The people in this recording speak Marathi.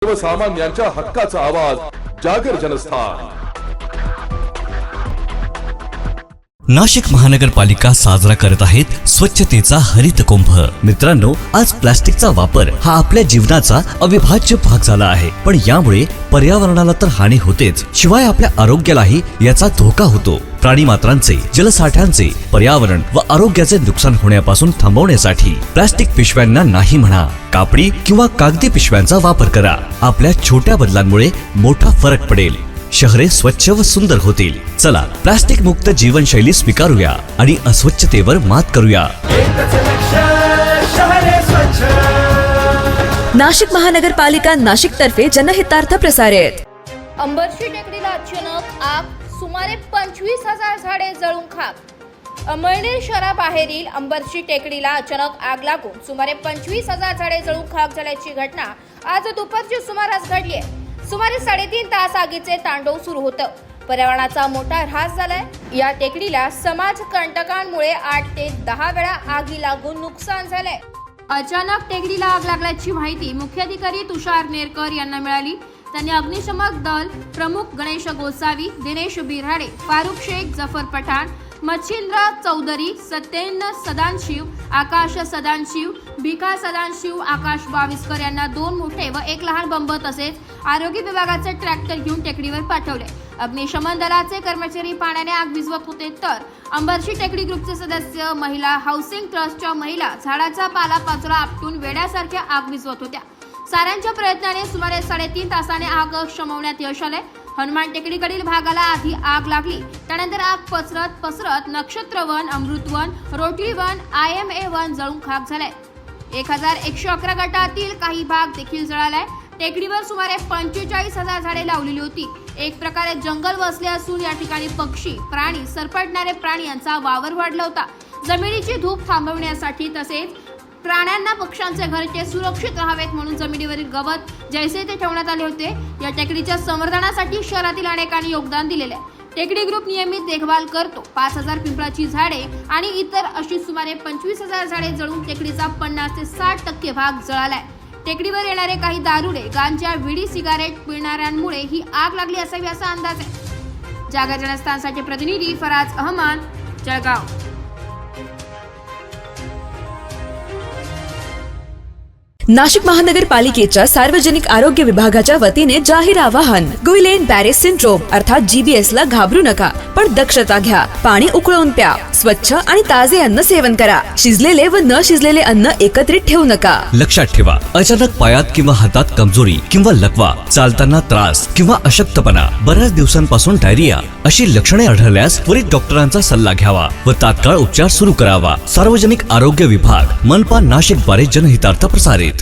सर्वसामान्यांच्या हक्काचा आवाज जागर जनस्थान। नाशिक महानगरपालिका साजरा करत आहेत स्वच्छतेचा हरित कुंभ। मित्रांनो, आज प्लास्टिकचा वापर हा आपल्या जीवनाचा अविभाज्य भाग झाला आहे, पण यामुळे पर्यावरणाला तर हानी होतेच, शिवाय आपल्या आरोग्यालाही याचा धोका होतो। प्राणी मात्रांचे, जलसाठ्यांचे, पर्यावरण व आरोग्याचे नुकसान होण्यापासून थांबवण्यासाठी प्लास्टिक पिशव्यांना नाही म्हणा, कापडी किंवा कागदी पिशव्यांचा वापर करा। आपल्या छोट्या बदलांमुळे मोठा फरक पडेल, शहरे स्वच्छ व सुंदर होतील। चला, प्लास्टिक मुक्त जीवनशैली स्वीकारूया आणि अस्वच्छतेवर मात करूया। नाशिक महानगरपालिका नाशिक तर्फे जनहितार्थ प्रसारित। अंबरशी टेकडीला अचानक आग, सुमारे 25,000 झाडे जळून खाक। अंमळनेर शहराबाहेरील अंबरशी टेकडीला अचानक आग लागून सुमारे 25,000 झाडे जळून खाक झाल्याची घटना आज दुपारच्या सुमारास घडली आहे। सुमारे 3.5 तास आगीचे तांडव सुरू होतं। पर्यावरणाचा मोठा ऱ्हास झालाय। या टेकडीला समाज कंटकांमुळे 8 ते 10 वेळा आगी लागून नुकसान झालंय। अचानक टेकडीला आग लागल्याची माहिती मुख्याधिकारी तुषार नेरकर यांना मिळाली। त्यांनी अग्निशमन दल प्रमुख गणेश गोसावी, दिनेश बिराडे, फारुख शेख, जफर पठाण, मच्छिंद्र चौधरी, सत्येंद्र सदानशिव, आकाश सदानशिव, भिका सदानशिव, आकाश बाविस्कर यांना 2 मोठे व 1 लहान बंब तसेच आरोग्य विभागाचे ट्रॅक्टर घेऊन टेकडीवर पाठवले। अग्निशमन दलाचे कर्मचारी पाण्याने आग विझवत होते, तर अंबरशी टेकडी ग्रुपचे सदस्य महिला हाऊसिंग ट्रस्टच्या महिला झाडाचा पालापाचोळा आपटून वेड्यासारख्या आग विझवत होत्या। साऱ्यांच्या प्रयत्नाने सुमारे 3.5 तासाने आग शमवण्यात यश आले। हनुमान टेकडीकडील भागाला आधी आग लागली, त्यानंतर आग पसरत नक्षत्रवन, अमृतवन, रोटरीवन, IMA1 जळून खाक झाले। 1111 गटातील काही भाग देखील जळालाय। टेकडीवर सुमारे 45,000 झाडे लावलेली होती। एक प्रकारे जंगल वसले असून या ठिकाणी पक्षी, प्राणी, सरपटणारे प्राणी यांचा वावर वाढला होता। जमिनीची धूप थांबवण्यासाठी तसेच प्राण्यांना, पक्ष्यांचे घरचे सुरक्षित राहावेत म्हणून जमिनीवरील गवत जैसे ते ठेवण्यात आले होते। या टेकडीच्या संवर्धनासाठी शहरातील अनेकांनी योगदान दिलेले आहे। टेकडी ग्रुप नियमित देखभाल करतो। 5,000 पिंपळाची झाडे आणि इतर अशी सुमारे 25,000 झाडे जळून टेकडीचा 50 ते 60% भाग जळालाय। टेकडीवर येणारे काही दारुडे, गांजा, विडी, सिगारेट पिणाऱ्यांमुळे ही आग लागली असावी असा अंदाज आहे। जागर जनस्थानसाठी प्रतिनिधी फराज अहमद, जळगाव। नाशिक महानगरपालिकेच्या सार्वजनिक आरोग्य विभागाच्या वतीने जाहीर आवाहन। गुइलेन बॅरे सिंड्रोम अर्थात GBS ला घाबरू नका, पण दक्षता घ्या। पाणी उकळून प्या, स्वच्छ आणि ताजे अन्न सेवन करा। शिजलेले व न शिजलेले अन्न एकत्रित ठेवू नका। लक्षात ठेवा, अचानक पायात किंवा हातात कमजोरी किंवा लकवा, चालताना त्रास किंवा अशक्तपणा, बऱ्याच दिवसांपासून डायरिया अशी लक्षणे आढळल्यास त्वरित डॉक्टरांचा सल्ला घ्यावा व तात्काळ उपचार सुरू करावा। सार्वजनिक आरोग्य विभाग, मनपा नाशिक द्वारे जनहितार्थ प्रसारित।